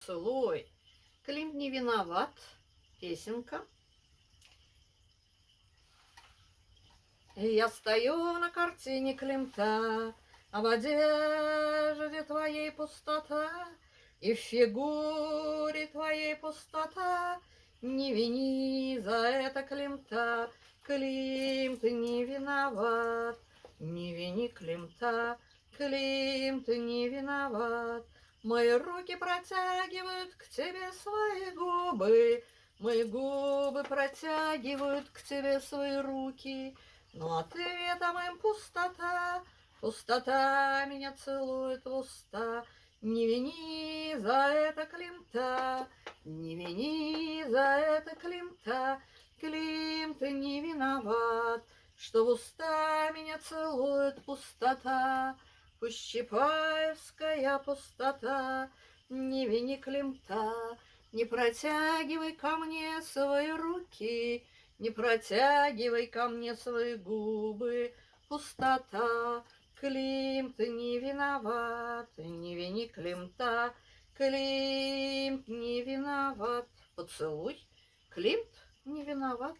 Целуй. Клим не виноват. Песенка. Я стою на картине Климта, а в одежде твоей пустота, и в фигуре твоей пустота. Не вини за это Климта, Клим, ты не виноват. Не вини Климта, Клим, ты не виноват. Мои руки протягивают к тебе свои губы, мои губы протягивают к тебе свои руки, но ответом им пустота, пустота меня целует в уста. Не вини за это Климта, не вини за это Климта, Клим, ты не виноват, что в уста меня целует пустота. Пусть Чапаевская пустота, не вини Климта, не протягивай ко мне свои руки, не протягивай ко мне свои губы. Пустота, Клим, ты не виноват, не вини Климта, Клим не виноват. Поцелуй, Климт не виноват.